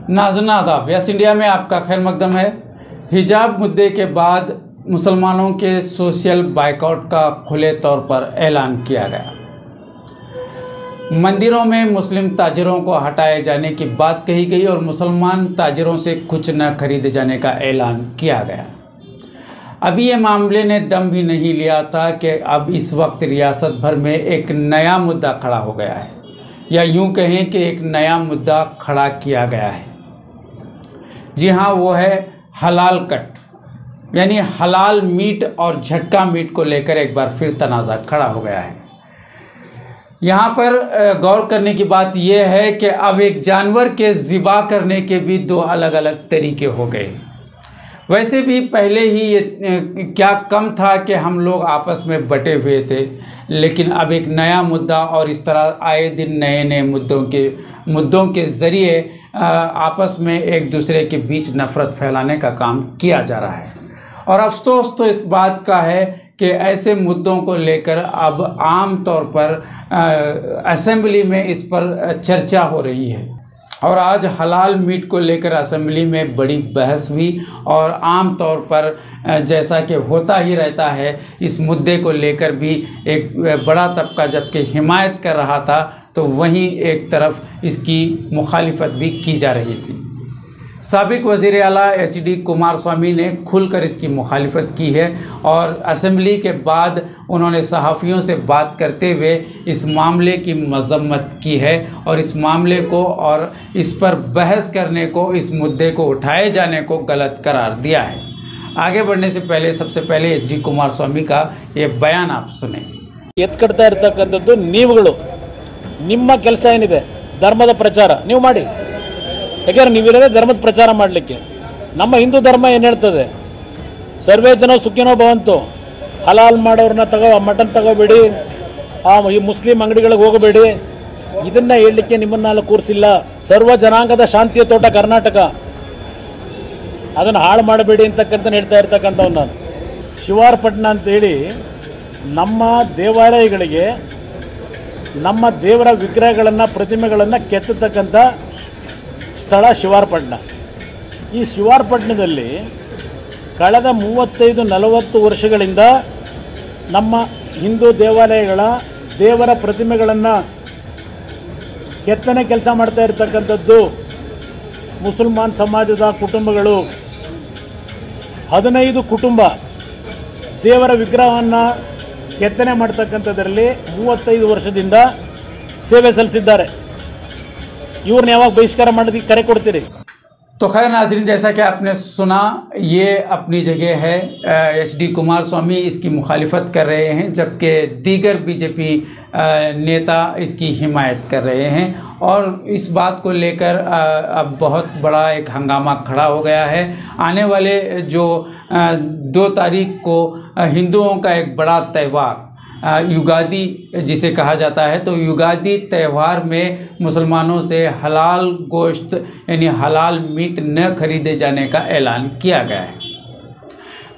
नाज़रीन आदाब, yes India में आपका खैर मकदम है। हिजाब मुद्दे के बाद मुसलमानों के सोशल बाइकआउट का खुले तौर पर ऐलान किया गया। मंदिरों में मुस्लिम ताजिरों को हटाए जाने की बात कही गई और मुसलमान ताजिरों से कुछ न खरीदे जाने का ऐलान किया गया। अभी ये मामले ने दम भी नहीं लिया था कि अब इस वक्त रियासत भर में एक नया मुद्दा खड़ा हो गया है, या यूं कहें कि एक नया मुद्दा खड़ा किया गया है। जी हाँ, वो है हलाल कट, यानी हलाल मीट और झटका मीट को लेकर एक बार फिर तनाज़ा खड़ा हो गया है। यहाँ पर गौर करने की बात यह है कि अब एक जानवर के ज़िबा करने के भी दो अलग अलग तरीके हो गए। वैसे भी पहले ही ये क्या कम था कि हम लोग आपस में बटे हुए थे, लेकिन अब एक नया मुद्दा और इस तरह आए दिन नए नए मुद्दों के ज़रिए आपस में एक दूसरे के बीच नफ़रत फैलाने का काम किया जा रहा है। और अफसोस तो इस बात का है कि ऐसे मुद्दों को लेकर अब आम तौर पर असेंबली में इस पर चर्चा हो रही है। और आज हलाल मीट को लेकर असेंबली में बड़ी बहस हुई और आम तौर पर जैसा कि होता ही रहता है, इस मुद्दे को लेकर भी एक बड़ा तबका जबकि हिमायत कर रहा था, तो वहीं एक तरफ इसकी मुखालिफत भी की जा रही थी। साबिक वज़ीर आला HD कुमारस्वामी ने खुलकर इसकी मुखालिफत की है और असेंबली के बाद उन्होंने सहाफ़ियों से बात करते हुए इस मामले की मज़म्मत की है और इस मामले को और इस पर बहस करने को, इस मुद्दे को उठाए जाने को गलत करार दिया है। आगे बढ़ने से पहले सबसे पहले HD कुमारस्वामी का ये बयान आप सुने। ಎತ್ಕಡ್ತಾ ಇರತಕ್ಕಂತದ್ದು ನೀವುಗಳು ನಿಮ್ಮ ಕೆಲಸ ಏನಿದೆ ಧರ್ಮದ ಪ್ರಚಾರ ನೀವು ಮಾಡಿ, ಯಾಕಂದ್ರೆ ನೀವಿರೋದೇ ಧರ್ಮದ ಪ್ರಚಾರ ಮಾಡಲಿಕ್ಕೆ। ನಮ್ಮ ಹಿಂದೂ ಧರ್ಮ ಏನು ಹೇಳ್ತದೆ, ಸರ್ವೇ ಜನ ಸುಖಿನೋ ಭವಂತು, ಹಲಾಲ್ ಮಾಡೋರನ್ನ ಮಟನ್ ತಗೋಬೇಡಿ, ಈ ಮುಸ್ಲಿಂ ಅಂಗಡಿಗಳಿಗೆ ಹೋಗಬೇಡಿ, ಇದನ್ನ ಹೇಳಲಿಕ್ಕೆ ನಿಮ್ಮನ್ನೆಲ್ಲ ಕೂರಿಸಿಲ್ಲ। ಸರ್ವ ಜನಾಂಗದ ಶಾಂತಿಯ ತೋಟ ಕರ್ನಾಟಕ, ಅದನ್ನು ಹಾಳು ಮಾಡಬೇಡಿ ಅಂತಕ್ಕಂತ ಹೇಳ್ತಾ ಇರ್ತಕ್ಕಂಥವ್ನು ನಾನು। ಶಿವಾರಪಟ್ಟಣ ಅಂತೇಳಿ ನಮ್ಮ ದೇವಾಲಯಗಳಿಗೆ ನಮ್ಮ ದೇವರ ವಿಗ್ರಹಗಳನ್ನು ಪ್ರತಿಮೆಗಳನ್ನು ಕೆತ್ತತಕ್ಕಂಥ ಸ್ಥಳ ಶಿವಾರಪಟ್ಟಣ। ಈ ಶಿವಾರಪಟ್ಟಣದಲ್ಲಿ ಕಳೆದ 35-40 ವರ್ಷಗಳಿಂದ ನಮ್ಮ ಹಿಂದೂ ದೇವಾಲಯಗಳ ದೇವರ ಪ್ರತಿಮೆಗಳನ್ನು ಕೆತ್ತನೆ ಕೆಲಸ ಮಾಡ್ತಾ ಇರತಕ್ಕಂಥದ್ದು ಮುಸಲ್ಮಾನ್ ಸಮಾಜದ ಕುಟುಂಬಗಳು। 15 ಕುಟುಂಬ ದೇವರ ವಿಗ್ರಹವನ್ನು ಕೆತ್ತನೆ ಮಾಡ್ತಕ್ಕಂಥದ್ರಲ್ಲಿ 35 ವರ್ಷದಿಂದ ಸೇವೆ ಸಲ್ಲಿಸಿದ್ದಾರೆ। ಇವ್ರನ್ನ ಯಾವಾಗ ಬಹಿಷ್ಕಾರ ಮಾಡೋದಕ್ಕೆ ಕರೆ ಕೊಡ್ತೀರಿ? तो खैर नाज़रीन, जैसा कि आपने सुना, ये अपनी जगह है। HD कुमारस्वामी इसकी मुखालिफत कर रहे हैं, जबकि दीगर BJP नेता इसकी हिमायत कर रहे हैं और इस बात को लेकर अब बहुत बड़ा एक हंगामा खड़ा हो गया है। आने वाले जो 2 तारीख को हिंदुओं का एक बड़ा त्यौहार युगादि जिसे कहा जाता है, तो युगादि त्यौहार में मुसलमानों से हलाल गोश्त यानी हलाल मीट न खरीदे जाने का ऐलान किया गया है।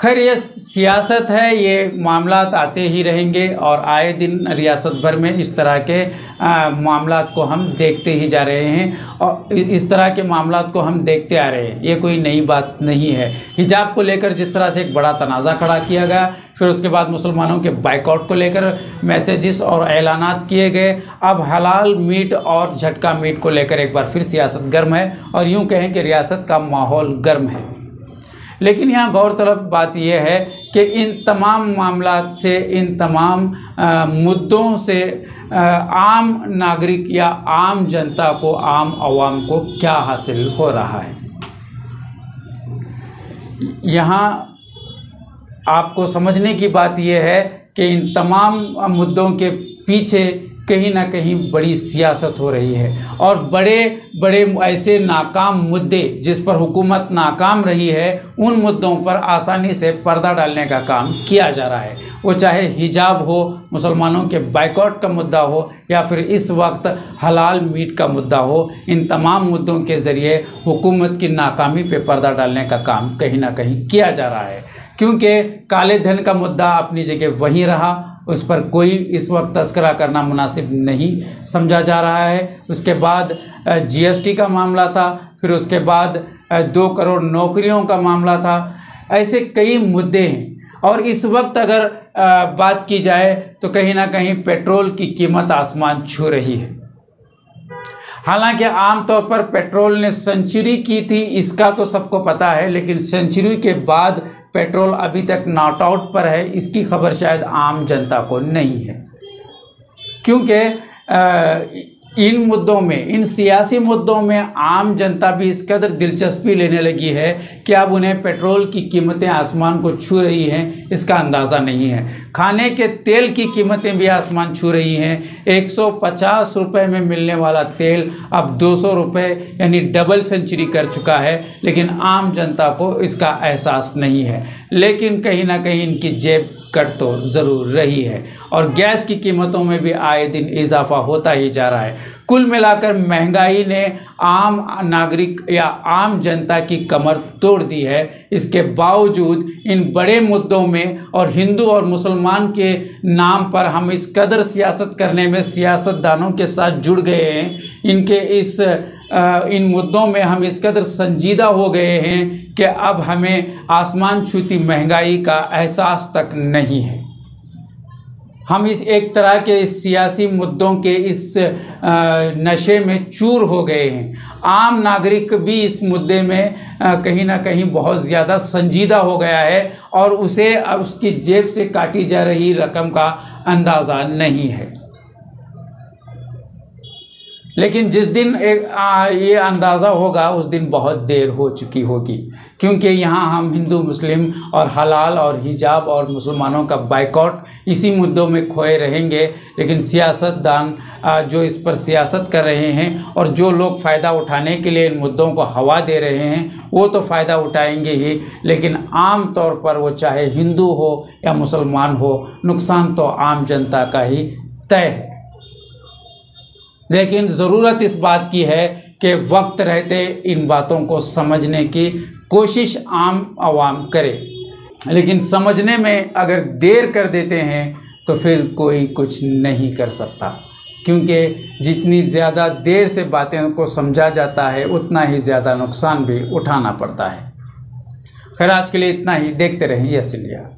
खैर ये सियासत है, ये मामलात आते ही रहेंगे और आए दिन रियासत भर में इस तरह के मामलात को हम देखते ही जा रहे हैं और इस तरह के मामलात को हम देखते आ रहे हैं। ये कोई नई बात नहीं है। हिजाब को लेकर जिस तरह से एक बड़ा तनाज़ा खड़ा किया गया, फिर उसके बाद मुसलमानों के बाइकआउट को लेकर मैसेजेस और ऐलानात किए गए, अब हलाल मीट और झटका मीट को लेकर एक बार फिर सियासत गर्म है और यूँ कहें कि रियासत का माहौल गर्म है। लेकिन यहाँ गौरतलब बात यह है कि इन तमाम मामलात से, इन तमाम मुद्दों से आम नागरिक या आम जनता को, आम आवाम को क्या हासिल हो रहा है। यहाँ आपको समझने की बात यह है कि इन तमाम मुद्दों के पीछे कहीं ना कहीं बड़ी सियासत हो रही है और बड़े बड़े ऐसे नाकाम मुद्दे जिस पर हुकूमत नाकाम रही है, उन मुद्दों पर आसानी से पर्दा डालने का काम किया जा रहा है। वो चाहे हिजाब हो, मुसलमानों के बाइकआउट का मुद्दा हो या फिर इस वक्त हलाल मीट का मुद्दा हो, इन तमाम मुद्दों के ज़रिए हुकूमत की नाकामी पे पर्दा डालने का काम कहीं ना कहीं किया जा रहा है। क्योंकि काले धन का मुद्दा अपनी जगह वहीं रहा, उस पर कोई इस वक्त तस्करा करना मुनासिब नहीं समझा जा रहा है। उसके बाद GST का मामला था, फिर उसके बाद 2 करोड़ नौकरियों का मामला था। ऐसे कई मुद्दे हैं और इस वक्त अगर बात की जाए तो कहीं ना कहीं पेट्रोल की कीमत आसमान छू रही है। हालांकि आमतौर पर पेट्रोल ने सेंचुरी की थी, इसका तो सबको पता है, लेकिन सेंचुरी के बाद पेट्रोल अभी तक नॉट आउट पर है, इसकी खबर शायद आम जनता को नहीं है। क्योंकि इन मुद्दों में, इन सियासी मुद्दों में आम जनता भी इस कदर दिलचस्पी लेने लगी है कि अब उन्हें पेट्रोल की कीमतें आसमान को छू रही हैं, इसका अंदाज़ा नहीं है। खाने के तेल की कीमतें भी आसमान छू रही हैं। 150 रुपये में मिलने वाला तेल अब 200 रुपये, यानी डबल सेंचुरी कर चुका है, लेकिन आम जनता को इसका एहसास नहीं है। लेकिन कहीं ना कहीं इनकी जेब कट तो ज़रूर रही है और गैस की कीमतों में भी आए दिन इजाफा होता ही जा रहा है। कुल मिलाकर महंगाई ने आम नागरिक या आम जनता की कमर तोड़ दी है। इसके बावजूद इन बड़े मुद्दों में और हिंदू और मुसलमान के नाम पर हम इस कदर सियासत करने में सियासतदानों के साथ जुड़ गए हैं, इन मुद्दों में हम इस कदर संजीदा हो गए हैं कि अब हमें आसमान छूती महंगाई का एहसास तक नहीं है। हम इस एक तरह के इस सियासी मुद्दों के इस नशे में चूर हो गए हैं। आम नागरिक भी इस मुद्दे में कहीं ना कहीं बहुत ज़्यादा संजीदा हो गया है और उसे अब उसकी जेब से काटी जा रही रकम का अंदाज़ा नहीं है। लेकिन जिस दिन ये अंदाज़ा होगा उस दिन बहुत देर हो चुकी होगी, क्योंकि यहाँ हम हिंदू मुस्लिम और हलाल और हिजाब और मुसलमानों का बाइकॉट इसी मुद्दों में खोए रहेंगे। लेकिन सियासतदान जो इस पर सियासत कर रहे हैं और जो लोग फ़ायदा उठाने के लिए इन मुद्दों को हवा दे रहे हैं वो तो फ़ायदा उठाएंगे ही, लेकिन आम तौर पर वो चाहे हिंदू हो या मुसलमान हो, नुकसान तो आम जनता का ही तय है। लेकिन ज़रूरत इस बात की है कि वक्त रहते इन बातों को समझने की कोशिश आम आवाम करे, लेकिन समझने में अगर देर कर देते हैं तो फिर कोई कुछ नहीं कर सकता, क्योंकि जितनी ज़्यादा देर से बातें को समझा जाता है उतना ही ज़्यादा नुकसान भी उठाना पड़ता है। खैर, आज के लिए इतना ही। देखते रहें यस इंडिया।